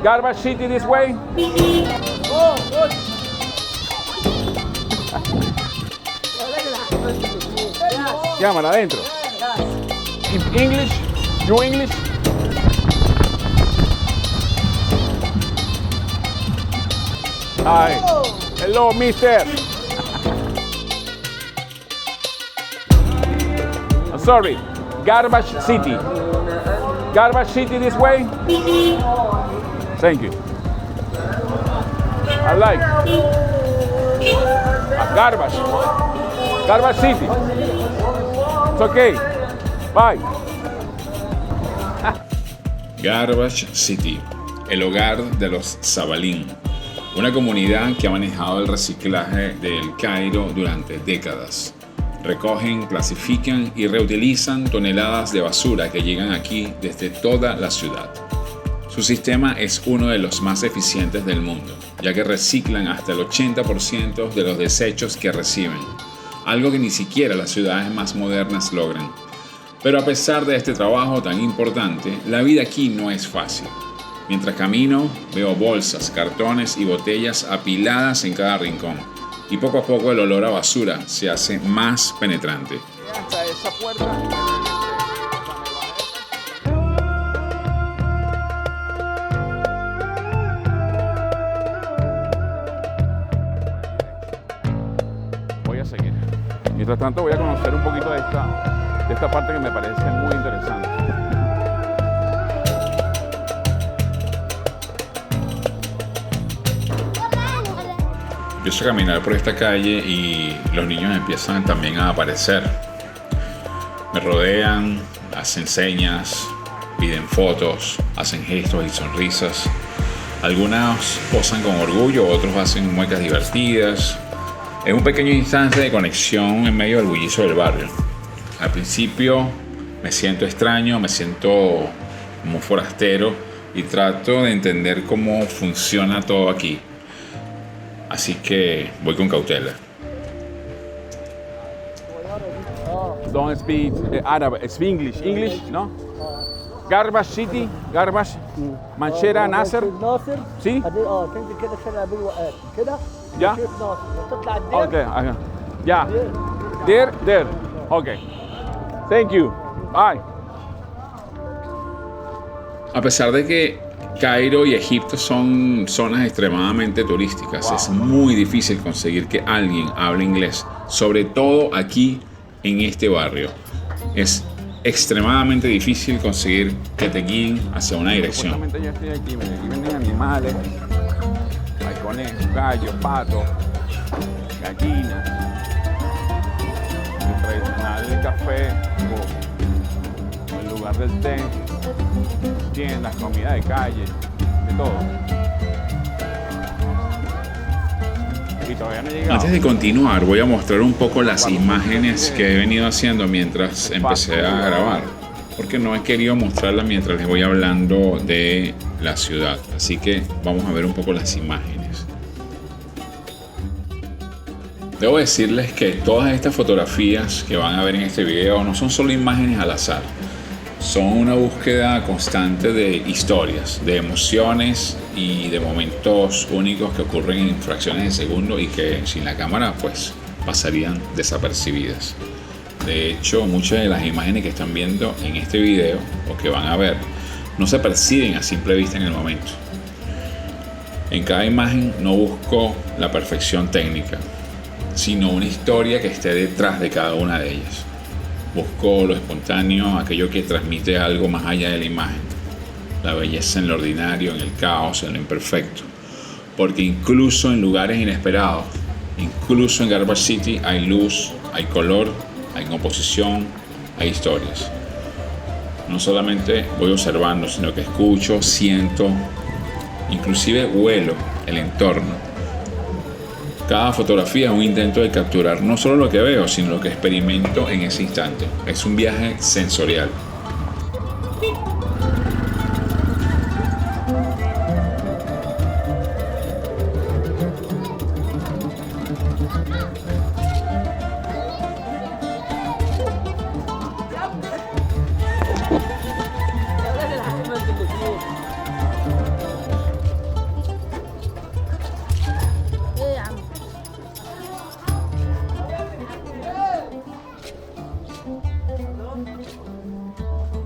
Garbage City this way. Cámara adentro. English, you English. Hi. Hello, mister. I'm sorry. Garbage City. Garbage City this way. Thank you. I like garbage. Garbage City. It's okay. Bye. Garbage City, el hogar de los Zabalín, una comunidad que ha manejado el reciclaje del Cairo durante décadas. Recogen, clasifican y reutilizan toneladas de basura que llegan aquí desde toda la ciudad. Su sistema es uno de los más eficientes del mundo, ya que reciclan hasta el 80% de los desechos que reciben, algo que ni siquiera las ciudades más modernas logran. Pero a pesar de este trabajo tan importante, la vida aquí no es fácil. Mientras camino, veo bolsas, cartones y botellas apiladas en cada rincón, y poco a poco el olor a basura se hace más penetrante. Hasta esa puerta. Voy a seguir. Mientras tanto voy a conocer un poquito de esta parte que me parece muy interesante. Empiezo a caminar por esta calle y los niños empiezan también a aparecer. Me rodean, hacen señas, piden fotos, hacen gestos y sonrisas. Algunos posan con orgullo, otros hacen muecas divertidas. Es un pequeño instante de conexión en medio del bullicio del barrio. Al principio me siento extraño, me siento como forastero y trato de entender cómo funciona todo aquí. Así que voy con cautela. Don't speak Arab, speak English. English, no? Garbage City, Garbage, Manchera, Nasser. ناصر ¿Sí? بعدين تنزل كده شارع ابو الوقات كده Ya. شايف ناصر وتطلع الدير Okay, ajá. Ya. There. Okay. Thank you. Bye. A pesar de que Cairo y Egipto son zonas extremadamente turísticas, es muy difícil conseguir que alguien hable inglés, sobre todo aquí en este barrio. Es extremadamente difícil conseguir que te guíen hacia una dirección. Supuestamente yo estoy aquí, miren, aquí venden animales. Hay conejos, gallos, patos, gallinas. El tradicional café o el lugar del té. Tiendas, comida de calle, de todo. Y todavía no he llegado. Antes de continuar, voy a mostrar un poco las imágenes que he venido haciendo mientras empecé a grabar, porque no he querido mostrarlas mientras les voy hablando de la ciudad. Así que vamos a ver un poco las imágenes. Debo decirles que todas estas fotografías que van a ver en este video no son solo imágenes al azar. Son una búsqueda constante de historias, de emociones y de momentos únicos que ocurren en fracciones de segundo y que sin la cámara pues pasarían desapercibidas. De hecho, muchas de las imágenes que están viendo en este video o que van a ver no se perciben a simple vista en el momento. En cada imagen no busco la perfección técnica, sino una historia que esté detrás de cada una de ellas. Busco lo espontáneo, aquello que transmite algo más allá de la imagen, la belleza en lo ordinario, en el caos, en lo imperfecto. Porque incluso en lugares inesperados, incluso en Garbage City, hay luz, hay color, hay composición, hay historias. No solamente voy observando, sino que escucho, siento, inclusive huelo el entorno. Cada fotografía es un intento de capturar no solo lo que veo, sino lo que experimento en ese instante. Es un viaje sensorial.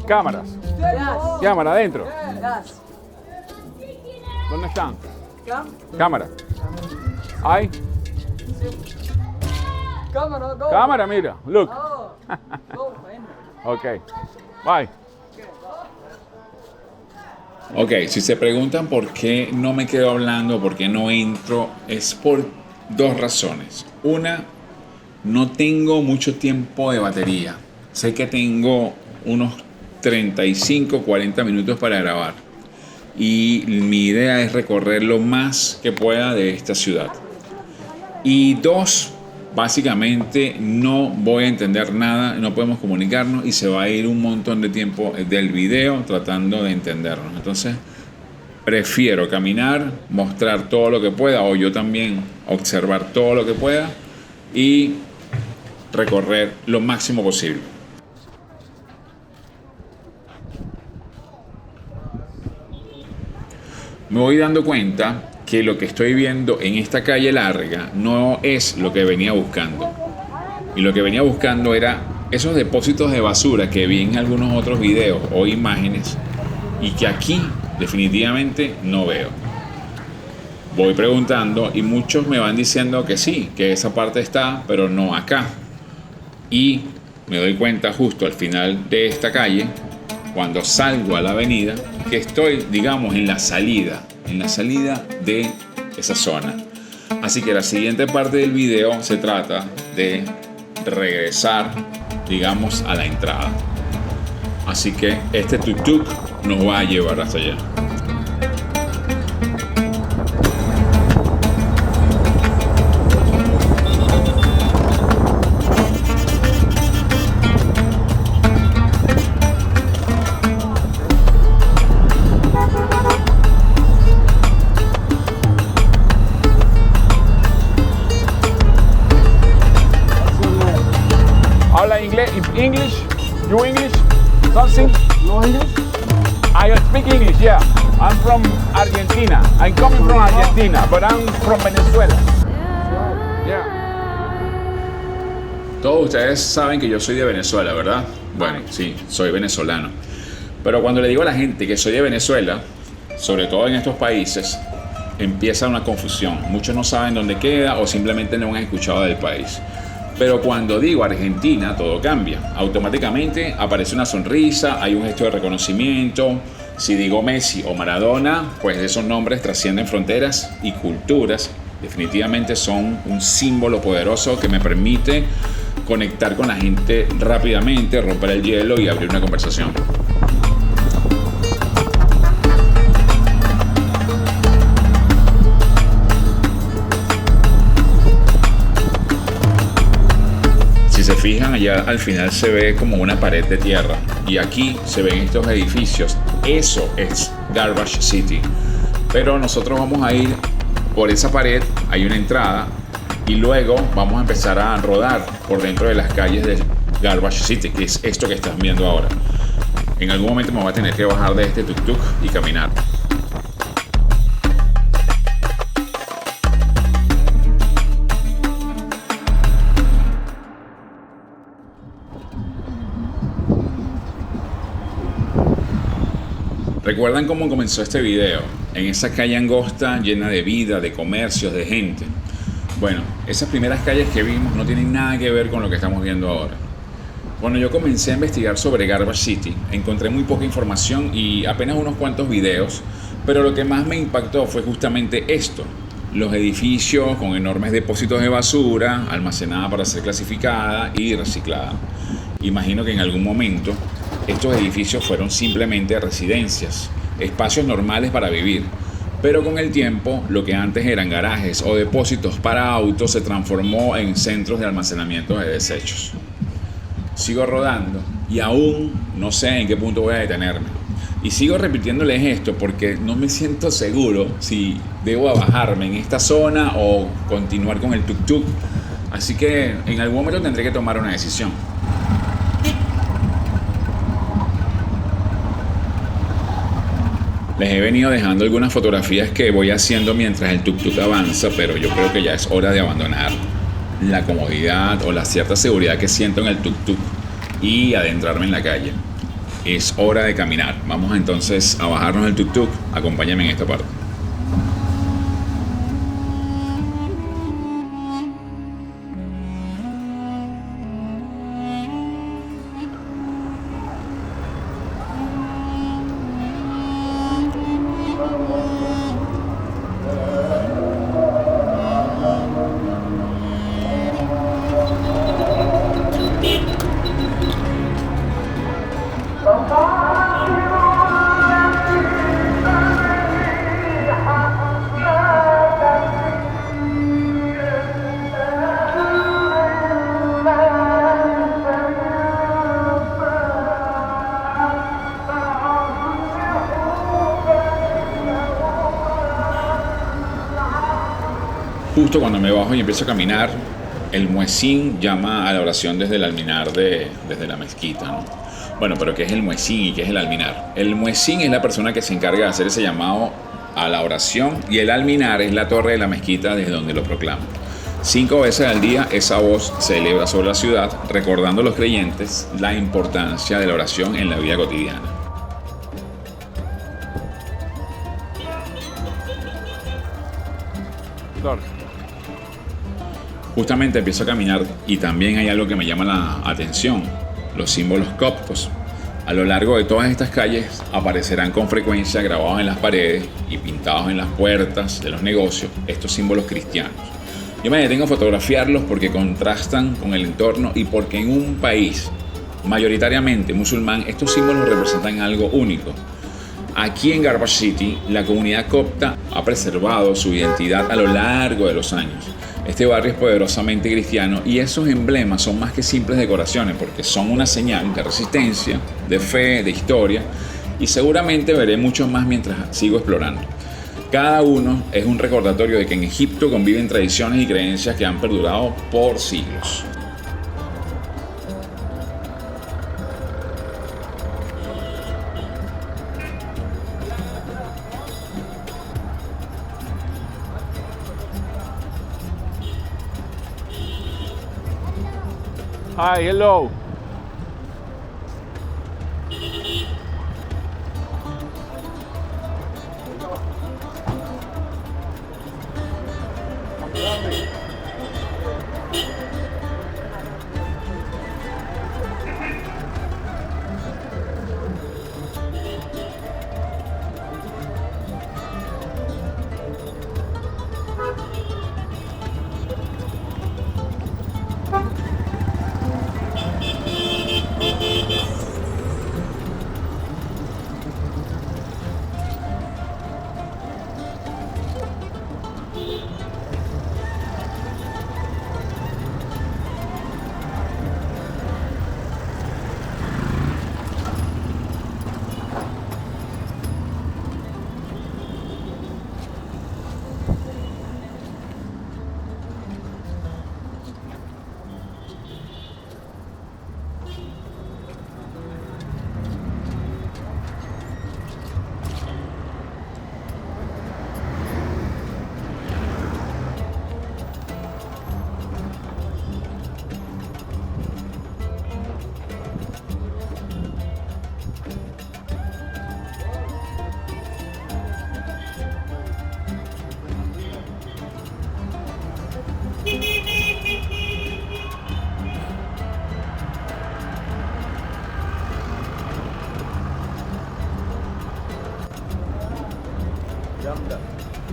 Cámaras. Yes. Cámara adentro. Yes. ¿Dónde están? Come. Cámara. Ahí. Come on, go. Cámara, mira. Look. Oh. Go. Enter. Ok. Bye. Ok, si se preguntan por qué no me quedo hablando, por qué no entro, es por dos razones. Una, no tengo mucho tiempo de batería. Sé que tengo unos 35, 40 minutos para grabar. Y mi idea es recorrer lo más que pueda de esta ciudad. Y dos, básicamente no voy a entender nada, no podemos comunicarnos y se va a ir un montón de tiempo del video tratando de entendernos. Entonces, prefiero caminar, mostrar todo lo que pueda, o yo también observar todo lo que pueda y recorrer lo máximo posible. Me voy dando cuenta que lo que estoy viendo en esta calle larga no es lo que venía buscando. Y lo que venía buscando era esos depósitos de basura que vi en algunos otros videos o imágenes y que aquí definitivamente no veo. Voy preguntando y muchos me van diciendo que sí, que esa parte está, pero no acá. Y me doy cuenta justo al final de esta calle, cuando salgo a la avenida, que estoy, digamos, en la salida de esa zona. Así que la siguiente parte del video se trata de regresar, digamos, a la entrada. Así que este tuk-tuk nos va a llevar hasta allá. Habla inglés. English? You English? Something? No English? I speak English, yeah. I'm from Argentina. I'm coming from Argentina, but I'm from Venezuela. Yeah. Todos ustedes saben que yo soy de Venezuela, ¿verdad? Bueno, sí, soy venezolano. Pero cuando le digo a la gente que soy de Venezuela, sobre todo en estos países, empieza una confusión. Muchos no saben dónde queda o simplemente no han escuchado del país. Pero cuando digo Argentina, todo cambia. Automáticamente aparece una sonrisa, hay un gesto de reconocimiento. Si digo Messi o Maradona, pues esos nombres trascienden fronteras y culturas. Definitivamente son un símbolo poderoso que me permite conectar con la gente rápidamente, romper el hielo y abrir una conversación. Si se fijan, allá al final se ve como una pared de tierra y aquí se ven estos edificios. Eso es Garbage City. Pero nosotros vamos a ir por esa pared, hay una entrada y luego vamos a empezar a rodar por dentro de las calles de Garbage City, que es esto que están viendo ahora. En algún momento me voy a tener que bajar de este tuk-tuk y caminar. ¿Recuerdan cómo comenzó este video? En esa calle angosta llena de vida, de comercios, de gente. Bueno, esas primeras calles que vimos no tienen nada que ver con lo que estamos viendo ahora. Cuando yo comencé a investigar sobre Garbage City, encontré muy poca información y apenas unos cuantos videos, pero lo que más me impactó fue justamente esto. Los edificios con enormes depósitos de basura, almacenada para ser clasificada y reciclada. Imagino que en algún momento estos edificios fueron simplemente residencias, espacios normales para vivir, pero con el tiempo lo que antes eran garajes o depósitos para autos se transformó en centros de almacenamiento de desechos. Sigo rodando y aún no sé en qué punto voy a detenerme. Y sigo repitiéndoles esto porque no me siento seguro si debo bajarme en esta zona o continuar con el tuk-tuk. Así que en algún momento tendré que tomar una decisión. Les he venido dejando algunas fotografías que voy haciendo mientras el tuk-tuk avanza, pero yo creo que ya es hora de abandonar la comodidad o la cierta seguridad que siento en el tuk-tuk y adentrarme en la calle. es hora de caminar. Vamos entonces a bajarnos del tuk-tuk. Acompáñame en esta parte. Justo cuando me bajo y empiezo a caminar, el muezín llama a la oración desde el alminar desde la mezquita, ¿no? Bueno, pero ¿qué es el muezín y qué es el alminar? El muezín es la persona que se encarga de hacer ese llamado a la oración y el alminar es la torre de la mezquita desde donde lo proclama. 5 veces al día esa voz se eleva sobre la ciudad, recordando a los creyentes la importancia de la oración en la vida cotidiana. Justamente empiezo a caminar y también hay algo que me llama la atención, los símbolos coptos. A lo largo de todas estas calles aparecerán con frecuencia grabados en las paredes y pintados en las puertas de los negocios estos símbolos cristianos. Yo me detengo a fotografiarlos porque contrastan con el entorno y porque en un país mayoritariamente musulmán estos símbolos representan algo único. Aquí en Garbage City, la comunidad copta ha preservado su identidad a lo largo de los años. Este barrio es poderosamente cristiano y esos emblemas son más que simples decoraciones porque son una señal de resistencia, de fe, de historia y seguramente veré muchos más mientras sigo explorando. Cada uno es un recordatorio de que en Egipto conviven tradiciones y creencias que han perdurado por siglos. Hi, hello.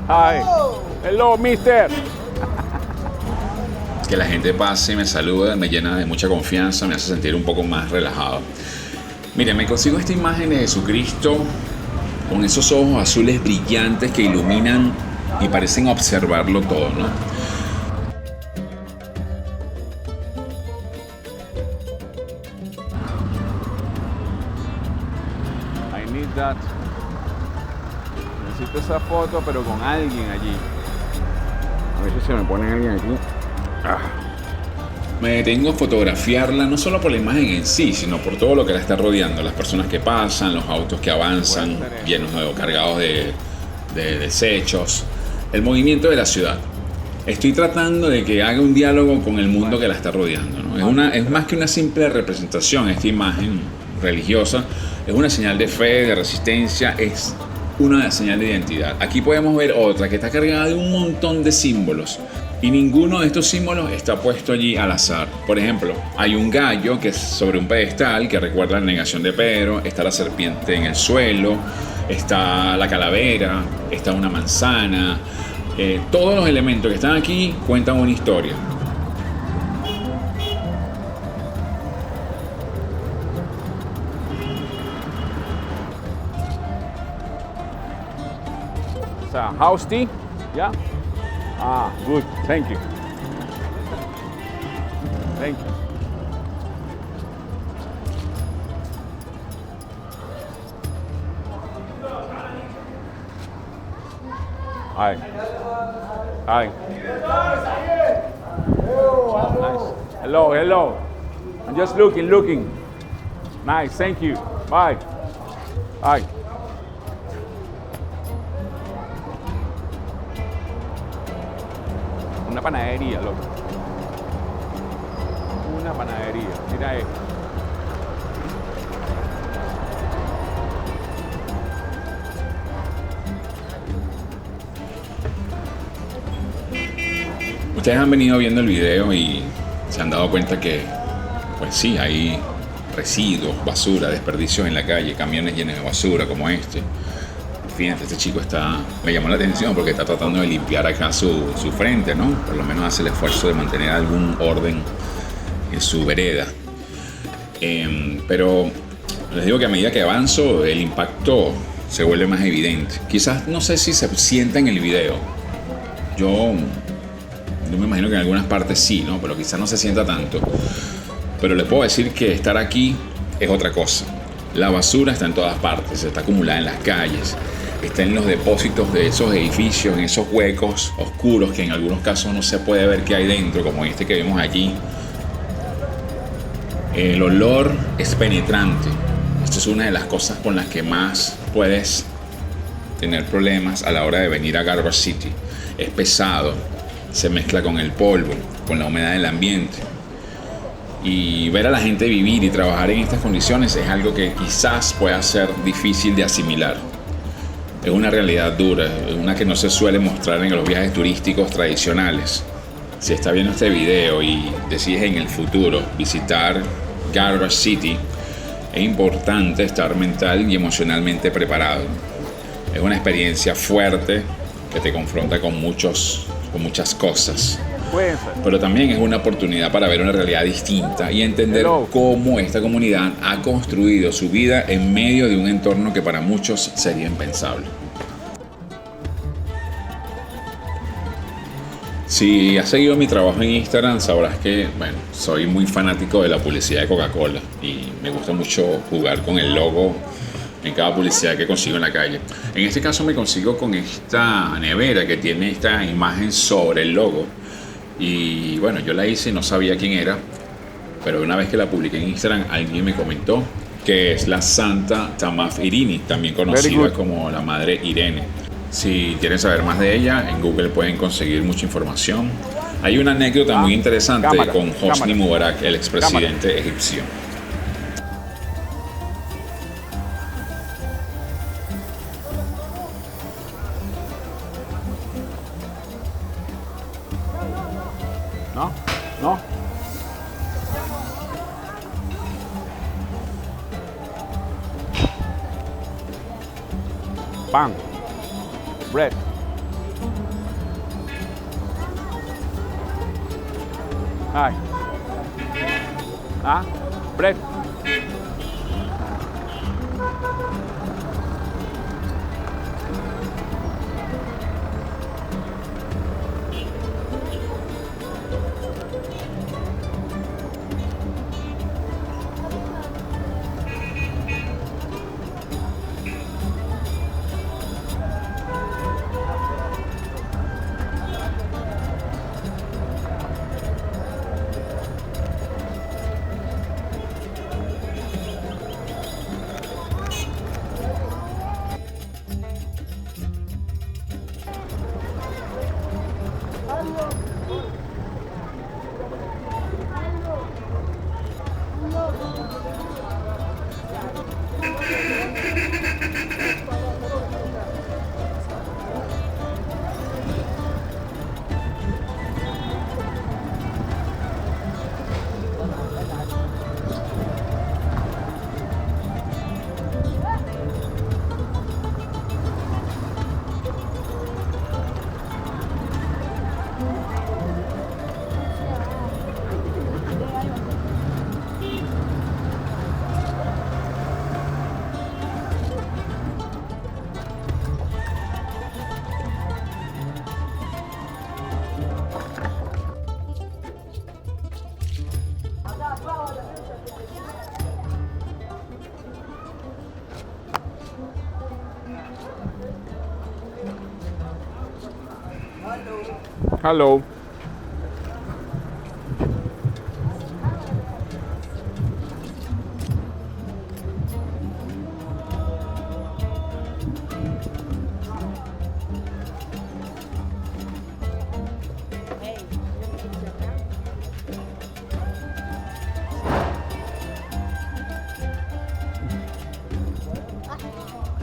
Hi. Hello, mister. Que la gente pase y me saluda, me llena de mucha confianza, me hace sentir un poco más relajado. Miren, me consigo esta imagen de Jesucristo con esos ojos azules brillantes que iluminan y parecen observarlo todo, ¿no? I need that. Necesito esa foto, pero con alguien allí. A ver si se me pone alguien aquí. Me detengo a fotografiarla no solo por la imagen en sí, sino por todo lo que la está rodeando, las personas que pasan, los autos que avanzan, llenos o cargados de desechos, el movimiento de la ciudad. Estoy tratando de que haga un diálogo con el mundo que la está rodeando, ¿no? Es más que una simple representación esta imagen religiosa, es una señal de fe, de resistencia, es una señal de identidad. Aquí podemos ver otra que está cargada de un montón de símbolos y ninguno de estos símbolos está puesto allí al azar. Por ejemplo, hay un gallo que es sobre un pedestal que recuerda la negación de Pedro, está la serpiente en el suelo, está la calavera, está una manzana. Todos los elementos que están aquí cuentan una historia. It's a house tea, yeah? Ah, good, thank you. Thank you. Hi. Hi. Oh, nice. Hello, hello. I'm just looking. Nice, thank you. Bye. Bye. Una panadería, loco. Una panadería. Mira esto. Ustedes han venido viendo el video y se han dado cuenta que, pues sí, hay residuos, basura, desperdicios en la calle, camiones llenos de basura como este. Fíjate, este chico me llamó la atención porque está tratando de limpiar acá su frente, ¿no? Por lo menos hace el esfuerzo de mantener algún orden en su vereda. Pero les digo que a medida que avanzo, el impacto se vuelve más evidente. Quizás, no sé si se sienta en el video. Yo me imagino que en algunas partes sí, ¿no? Pero quizás no se sienta tanto. Pero les puedo decir que estar aquí es otra cosa. La basura está en todas partes, está acumulada en las calles, está en los depósitos de esos edificios, en esos huecos oscuros que en algunos casos no se puede ver qué hay dentro, como este que vemos allí. El olor es penetrante. Esto es una de las cosas con las que más puedes tener problemas a la hora de venir a Garber City. Es pesado, se mezcla con el polvo, con la humedad del ambiente. Y ver a la gente vivir y trabajar en estas condiciones es algo que quizás pueda ser difícil de asimilar. Es una realidad dura, es una que no se suele mostrar en los viajes turísticos tradicionales. Si estás viendo este video y decides en el futuro visitar Garber City, es importante estar mental y emocionalmente preparado. Es una experiencia fuerte que te confronta con muchas cosas. Pero también es una oportunidad para ver una realidad distinta y entender cómo esta comunidad ha construido su vida en medio de un entorno que para muchos sería impensable. Si has seguido mi trabajo en Instagram, sabrás que, soy muy fanático de la publicidad de Coca-Cola y me gusta mucho jugar con el logo en cada publicidad que consigo en la calle. En este caso me consigo con esta nevera que tiene esta imagen sobre el logo. Y bueno, yo la hice y no sabía quién era, pero una vez que la publiqué en Instagram, alguien me comentó que es la Santa Tamaf Irini, también conocida como la Madre Irene. Si quieren saber más de ella, en Google pueden conseguir mucha información. Hay una anécdota muy interesante con Hosni Mubarak, el expresidente egipcio. No. Pan. Bread. Hi. Bread. Hello.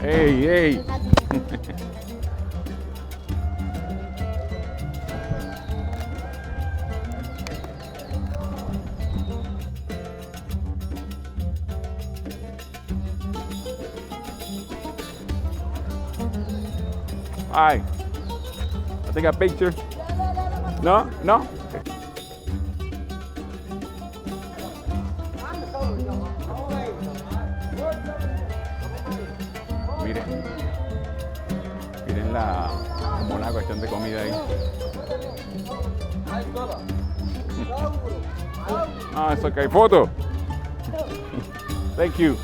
Hey, hey. Hi. I take a picture. No? No? Okay. Miren. Miren como una cuestión de comida ahí. Ah, it's okay. Photo. Thank you.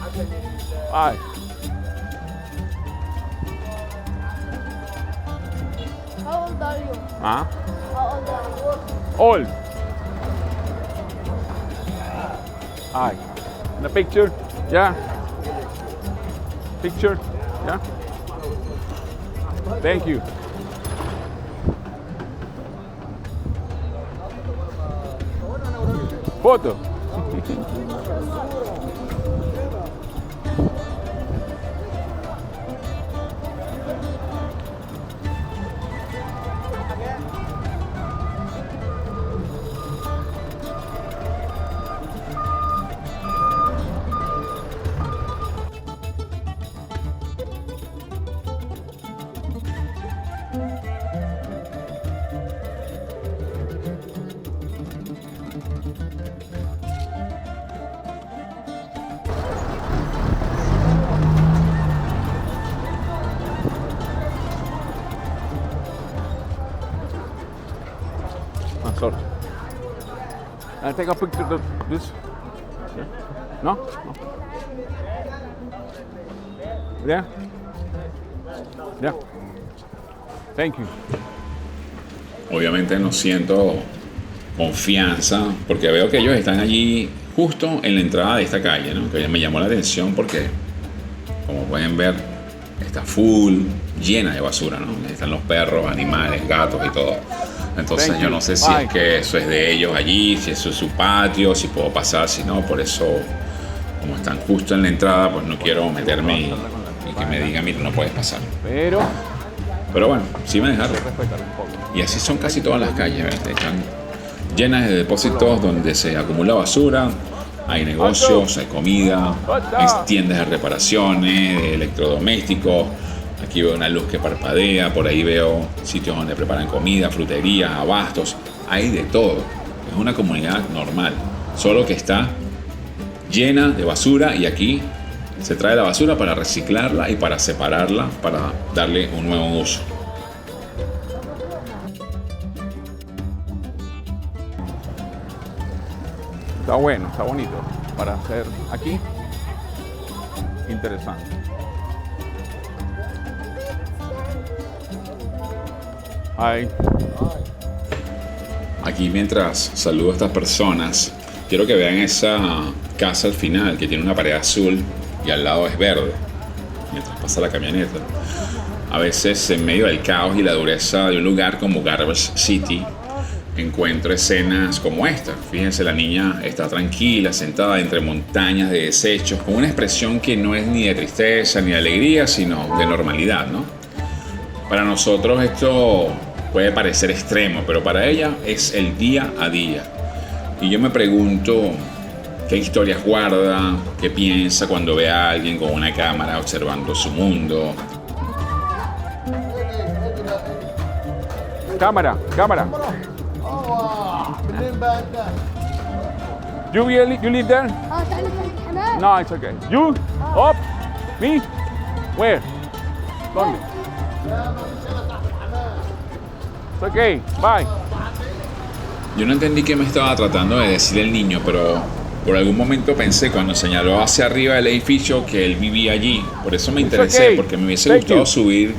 Bye. How old are you? Huh? How old are you? All. Hi. The picture? Yeah. Picture? Yeah. Thank you. Photo. Sorry. I take a picture of this. Yeah. No? No. Yeah? Yeah. Thank you. Obviamente no siento confianza porque veo que ellos están allí justo en la entrada de esta calle, ¿no? Que me llamó la atención porque, como pueden ver, está full, llena de basura, ¿no? Están los perros, animales, gatos y todo. Entonces yo no sé si es que eso es de ellos allí, si eso es su patio, si puedo pasar, si no, por eso, como están justo en la entrada, pues no quiero meterme y que me digan, mira, no puedes pasar. Pero bueno, sí me dejaron. Y así son casi todas las calles, ¿ves? Están llenas de depósitos donde se acumula basura, hay negocios, hay comida, hay tiendas de reparaciones, de electrodomésticos. Aquí veo una luz que parpadea, por ahí veo sitios donde preparan comida, fruterías, abastos, hay de todo. Es una comunidad normal, solo que está llena de basura y aquí se trae la basura para reciclarla y para separarla, para darle un nuevo uso. Está bueno, está bonito para hacer aquí. Interesante. Ay. Aquí mientras saludo a estas personas, quiero que vean esa casa al final que tiene una pared azul y al lado es verde, mientras pasa la camioneta. A veces en medio del caos y la dureza de un lugar como Garbage City, encuentro escenas como esta. Fíjense, la niña está tranquila, sentada entre montañas de desechos, con una expresión que no es ni de tristeza ni de alegría, sino de normalidad, ¿no? Para nosotros esto puede parecer extremo, pero para ella es el día a día. Y yo me pregunto qué historias guarda, qué piensa cuando ve a alguien con una cámara observando su mundo. Cámara. You live there? تعال الحمام. No, it's okay. You? Up? Me? Where? ¿Dónde? It's okay. Bye. Yo no entendí qué me estaba tratando de decir el niño, pero por algún momento pensé cuando señaló hacia arriba del edificio que él vivía allí. Por eso me interesé, okay. porque me hubiese Thank gustado you. subir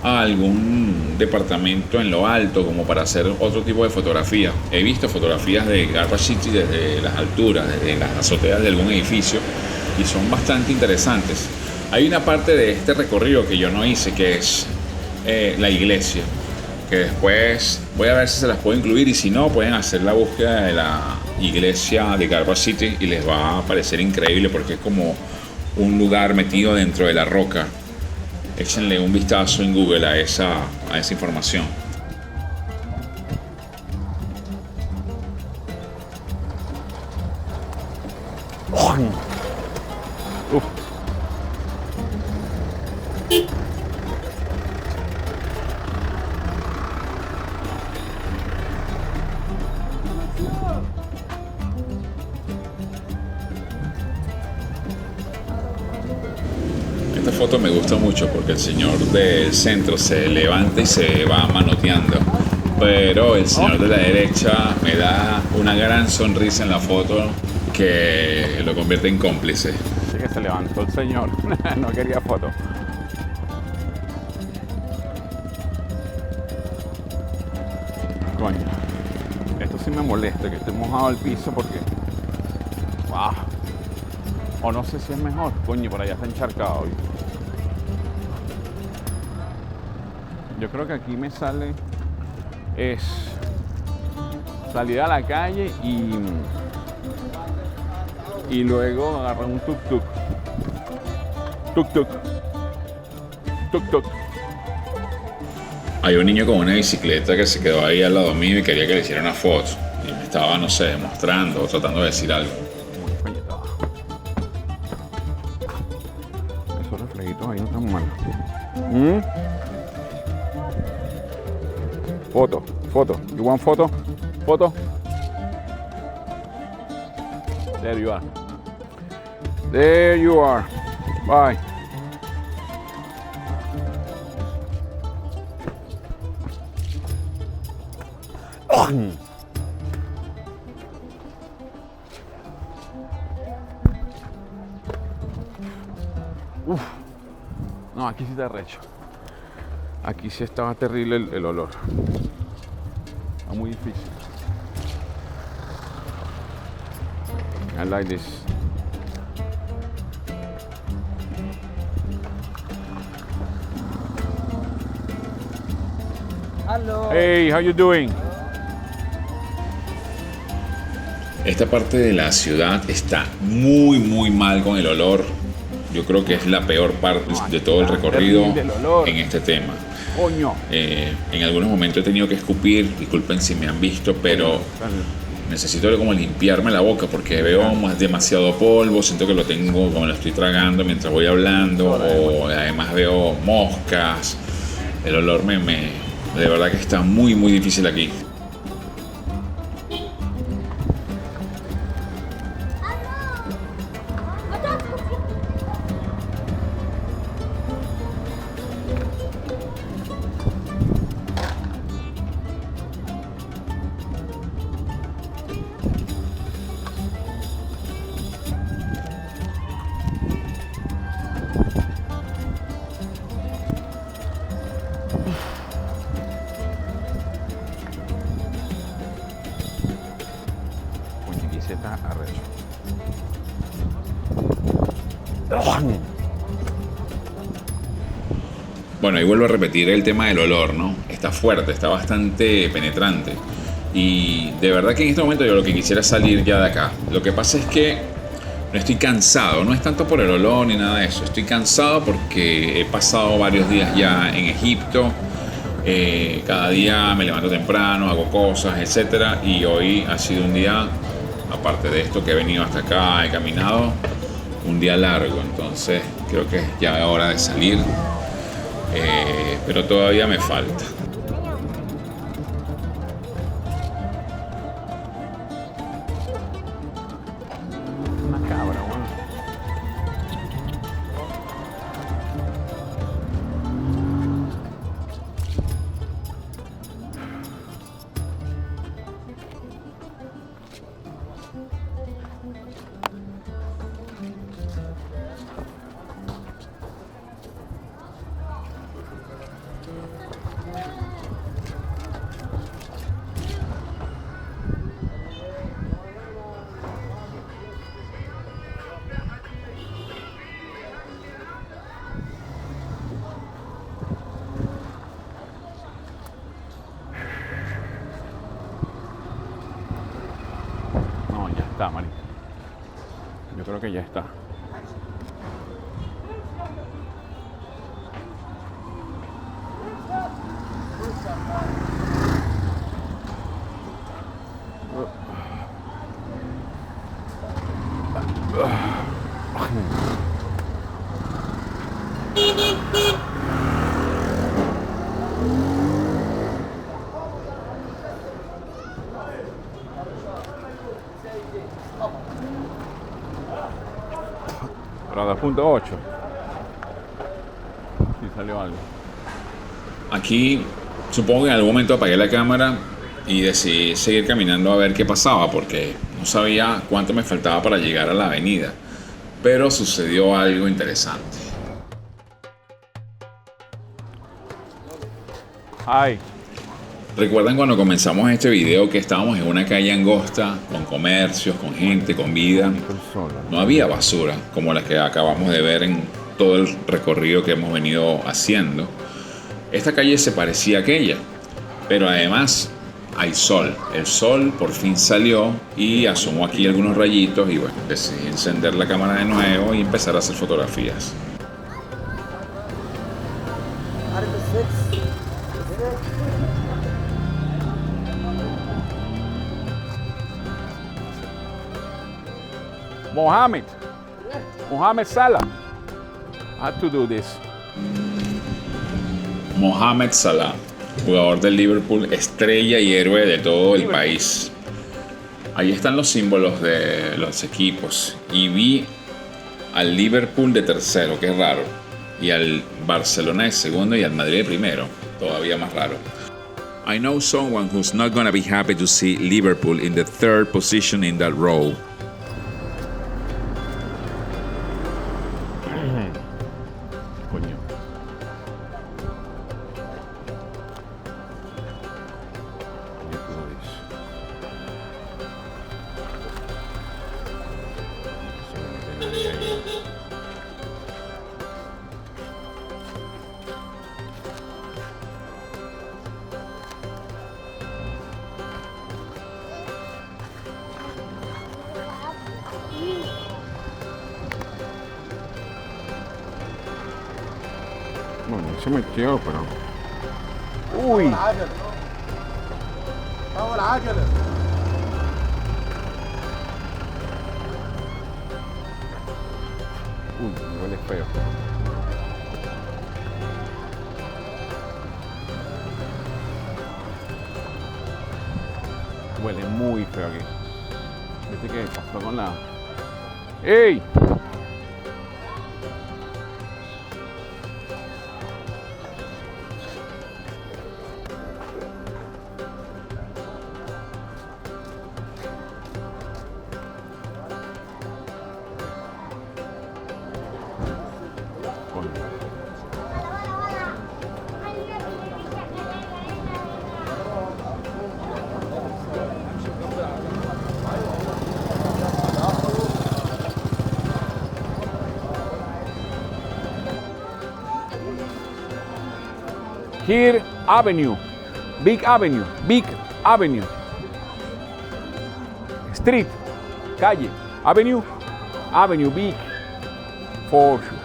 a algún departamento en lo alto como para hacer otro tipo de fotografía. He visto fotografías de Garbage City desde las alturas, desde las azoteas de algún edificio, y son bastante interesantes. Hay una parte de este recorrido que yo no hice, que es la iglesia, que después voy a ver si se las puedo incluir, y si no, pueden hacer la búsqueda de la iglesia de Garbage City y les va a parecer increíble porque es como un lugar metido dentro de la roca. Échenle un vistazo en Google a esa información. Uf. Esta foto me gusta mucho porque el señor del centro se levanta y se va manoteando, pero el señor de la derecha me da una gran sonrisa en la foto que lo convierte en cómplice. Así que se levantó el señor. No quería foto. Coño, esto sí me molesta, que esté mojado el piso porque... ¡Wow! O no sé si es mejor. Coño, por allá está encharcado hoy. Yo creo que aquí me sale... es... salir a la calle y luego agarrar un tuk-tuk. Tuk-tuk. Tuk-tuk. Hay un niño con una bicicleta que se quedó ahí al lado mío y quería que le hiciera una foto. Y me estaba, no sé, mostrando o tratando de decir algo. Esos reflejitos ahí no están mal. Foto, foto. You want photo? Photo? There you are. There you are. Bye. Uf. No, aquí sí está recho. Aquí sí estaba terrible el olor. Está muy difícil. I like this. Hello. Hey, how you doing? Esta parte de la ciudad está muy muy mal con el olor. Yo creo que es la peor parte de todo el recorrido en este tema. Coño. En algunos momentos he tenido que escupir, disculpen si me han visto, pero necesito como limpiarme la boca porque veo demasiado polvo, siento que lo tengo, como lo estoy tragando mientras voy hablando, o además veo moscas. El olor de verdad que está muy muy difícil aquí. Está arrecho. Bueno, y vuelvo a repetir el tema del olor, ¿no? Está fuerte, está bastante penetrante. Y de verdad que en este momento yo lo que quisiera es salir ya de acá. Lo que pasa es que no estoy cansado, no es tanto por el olor ni nada de eso. Estoy cansado porque he pasado varios días ya en Egipto. Cada día me levanto temprano, hago cosas, etc. Y hoy ha sido un día, aparte de esto que he venido hasta acá, he caminado, un día largo. Entonces creo que es ya hora de salir. Pero todavía me falta. Una cabra, bueno. que ya está. Pero 2.8. Sí salió algo. Aquí supongo que en algún momento apagué la cámara y decidí seguir caminando a ver qué pasaba porque no sabía cuánto me faltaba para llegar a la avenida. Pero sucedió algo interesante. Ay, ¿Recuerdan cuando comenzamos este video que estábamos en una calle angosta, con comercios, con gente, con vida? No había basura como la que acabamos de ver en todo el recorrido que hemos venido haciendo. Esta calle se parecía a aquella, pero además hay sol. El sol por fin salió y asomó aquí algunos rayitos y bueno, decidí encender la cámara de nuevo y empezar a hacer fotografías. Mohamed Salah had to do this. Mohamed Salah, jugador del Liverpool, estrella y héroe de todo el país. Ahí están los símbolos de los equipos y vi al Liverpool de tercero, que es raro, y al Barcelona de segundo y al Madrid de primero, todavía más raro. I know someone who's not gonna be happy to see Liverpool in the third position in that row. Coño. Bueno, se metió, pero... ¡Uy! Uy, huele feo. Huele muy feo aquí. ¿Viste qué pasó con la...? ¡Ey! Here Avenue, Big Avenue, Big Avenue, Street, calle, Avenue, Avenue, Big, for sure.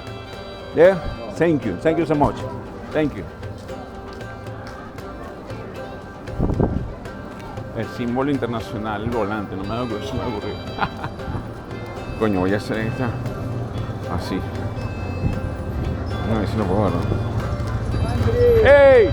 Yeah, thank you so much, thank you. El símbolo internacional, el volante, no me ha ocurrido. Coño, voy a hacer esta así. A ver si lo puedo ver. ¡Hey!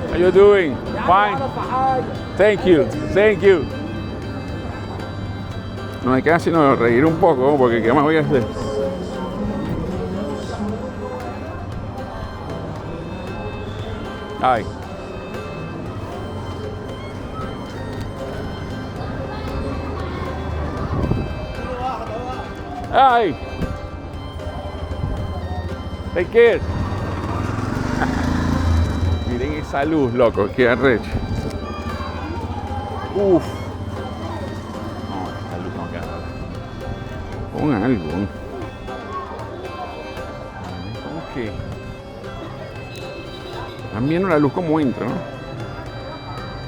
How you doing? Fine. Thank you. Thank you. No me queda sino reír un poco porque ¿qué más voy a hacer? Ay. Ay. Take care. Miren esa luz, loco, qué arrecho. Uf. No, esta luz no queda. con algo. Como que están viendo la luz como entra, ¿no?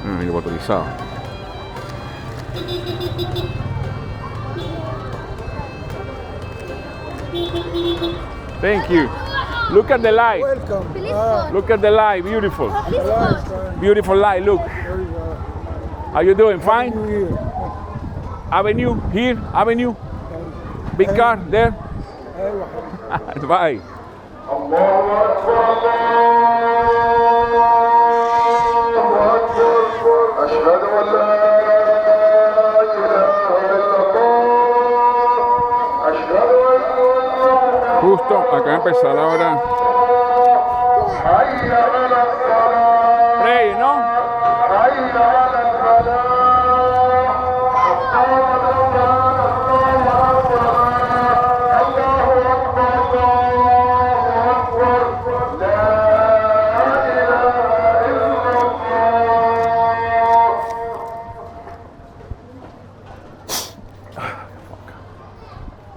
Ah, el motorizado. Thank you. Look at the light. Welcome. Please go. Look at the light. Beautiful. Please go. Beautiful light. Look. How you doing? Fine? Here. Avenue. Here. Avenue. Big car. There. أيوة. Bye. أشهد أن لا إله إلا الله أشهد أن Justo acá empezar ahora. حي على الصلاة Pray, ¿no? حي على الفلاح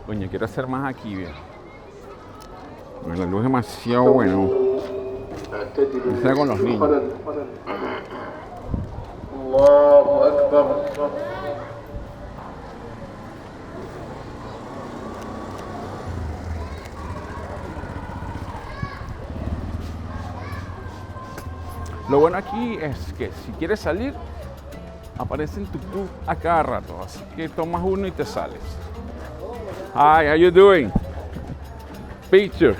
Coño, quiero hacer más aquí, bien. La luz es demasiado bueno. Está con los niños. الله أكبر Lo bueno aquí es que si quieres salir, aparece en tu club a cada rato. Así que tomas uno y te sales. Hi, how you doing? Picture.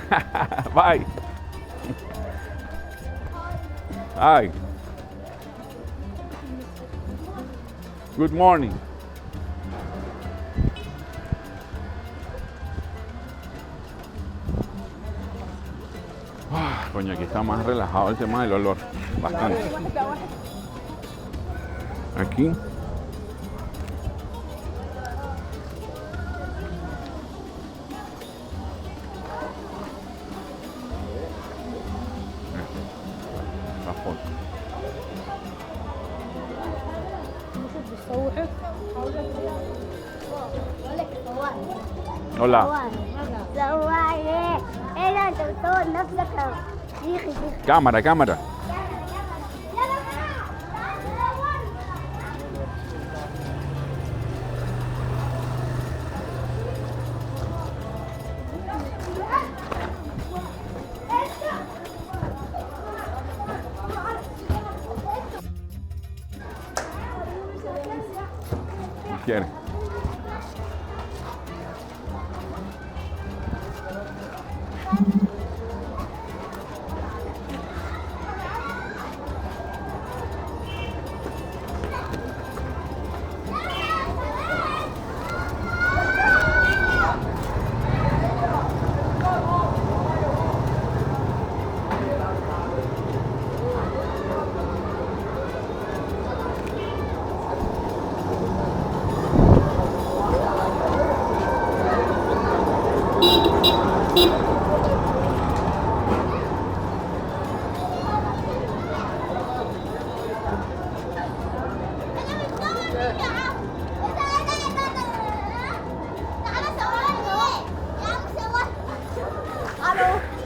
Bye. Hi. Good morning. Coño, aquí está más relajado el tema del olor. Bastante. Aquí. La foto. Hola. سواي ايه انت بتصور نفسك شيخي Cámara, cámara. ¿Quiere?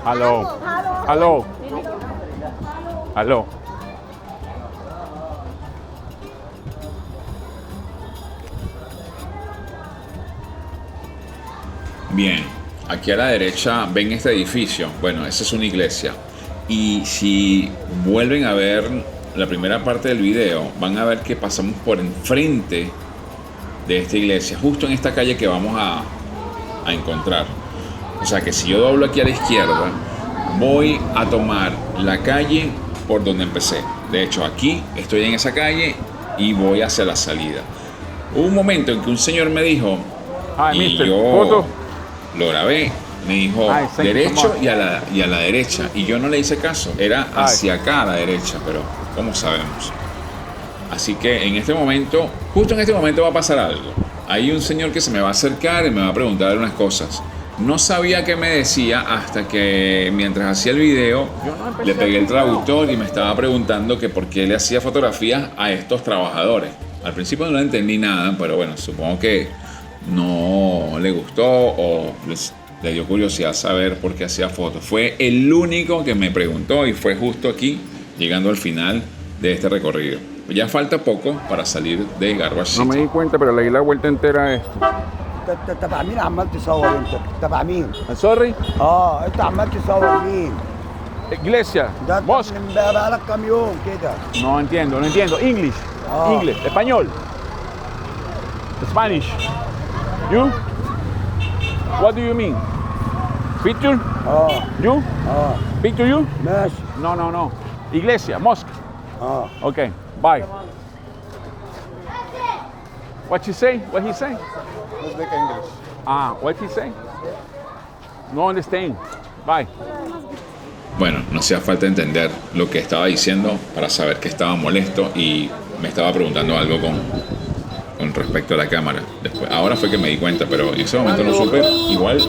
Aló. Aló. Aló. Bien, aquí a la derecha ven este edificio. Bueno, esa es una iglesia. Y si vuelven a ver la primera parte del video, van a ver que pasamos por enfrente de esta iglesia, justo en esta calle que vamos a encontrar. O sea que si yo doblo aquí a la izquierda, voy a tomar la calle por donde empecé. De hecho, aquí estoy en esa calle y voy hacia la salida. Hubo un momento en que un señor me dijo, Hi, y mister. yo Photo. lo grabé, me dijo Ay, thank you derecho so much. y a la derecha, y yo no le hice caso, era Ay. hacia acá a la derecha, pero ¿cómo sabemos? Así que en este momento, justo en este momento va a pasar algo. Hay un señor que se me va a acercar y me va a preguntar unas cosas. No sabía qué me decía hasta que mientras hacía el video Yo no empecé le pegué el el video. traductor y me estaba preguntando que por qué le hacía fotografías a estos trabajadores. Al principio no entendí nada, pero bueno, supongo que no le gustó o le dio curiosidad saber por qué hacía fotos. Fue el único que me preguntó y fue justo aquí, llegando al final de este recorrido. Ya falta poco para salir de Garbage No me City. di cuenta, pero le di la vuelta entera a esto. انت تبع مين عمال تصور انت؟ تبع مين؟ Sorry, انت عمال تصور مين؟ iglesia, ده أنت mosque. من بقالك كام يوم كده. No entiendo. English. Ah. English. Español. Spanish. You? What do you mean? Picture? You? Picture you? ماشي. No. Iglesia, mosque. Okay, bye. What you say? What he say? What he say? No understand. Bye. Bueno, no hacía falta entender lo que estaba diciendo para saber que estaba molesto y me estaba preguntando algo con respecto a la cámara. Después, ahora fue que me di cuenta, pero en ese momento no supe. Igual,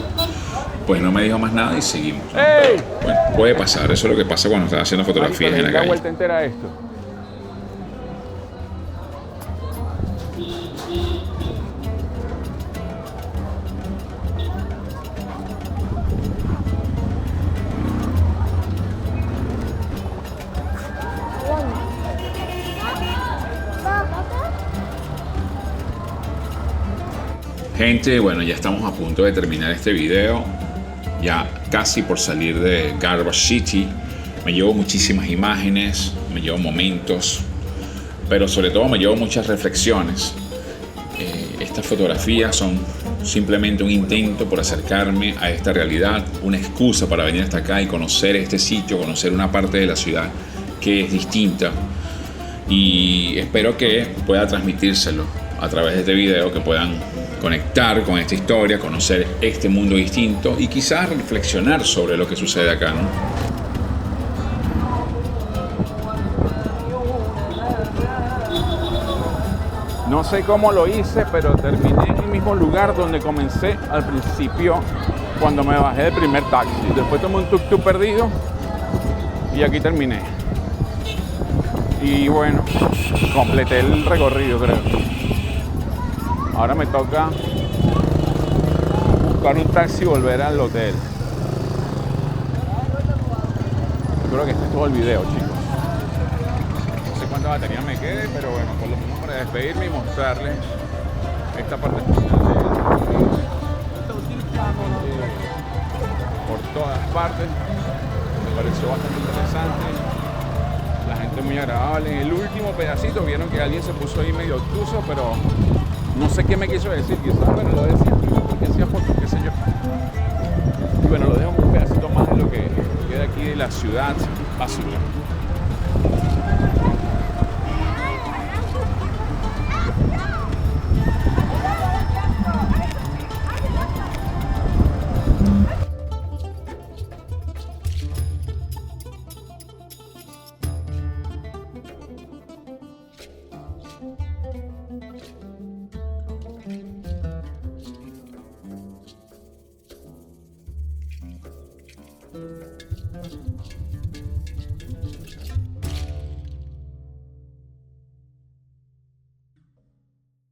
pues no me dijo más nada y seguimos, ¿no? ¡Ey! Bueno, puede pasar, eso es lo que pasa cuando estás haciendo fotografías Marico, le en di la la calle. vuelta entera a esto. Gente, bueno, ya estamos a punto de terminar este video. Ya casi por salir de Garbage City. Me llevo muchísimas imágenes, me llevo momentos, pero sobre todo me llevo muchas reflexiones. Estas fotografías son simplemente un intento por acercarme a esta realidad, una excusa para venir hasta acá y conocer este sitio, conocer una parte de la ciudad que es distinta. Y espero que pueda transmitírselo a través de este video, que puedan conectar con esta historia, conocer este mundo distinto y quizás reflexionar sobre lo que sucede acá, ¿no? No sé cómo lo hice, pero terminé en el mismo lugar donde comencé al principio cuando me bajé del primer taxi. Después tomé un tuk-tuk perdido y aquí terminé. Y bueno, completé el recorrido, creo. Ahora me toca buscar un taxi y volver al hotel. Creo que este es todo el video, chicos. No sé cuánta batería me quede, pero bueno, por lo menos para despedirme y mostrarles esta parte final del por todas partes. Me pareció bastante interesante. La gente muy agradable. En el último pedacito vieron que alguien se puso ahí medio obtuso, pero no sé qué me quiso decir. Quizás, bueno, lo decía porque hacía fotos, qué sé yo. Y bueno, lo dejo un pedacito más de lo que queda aquí de la ciudad basura.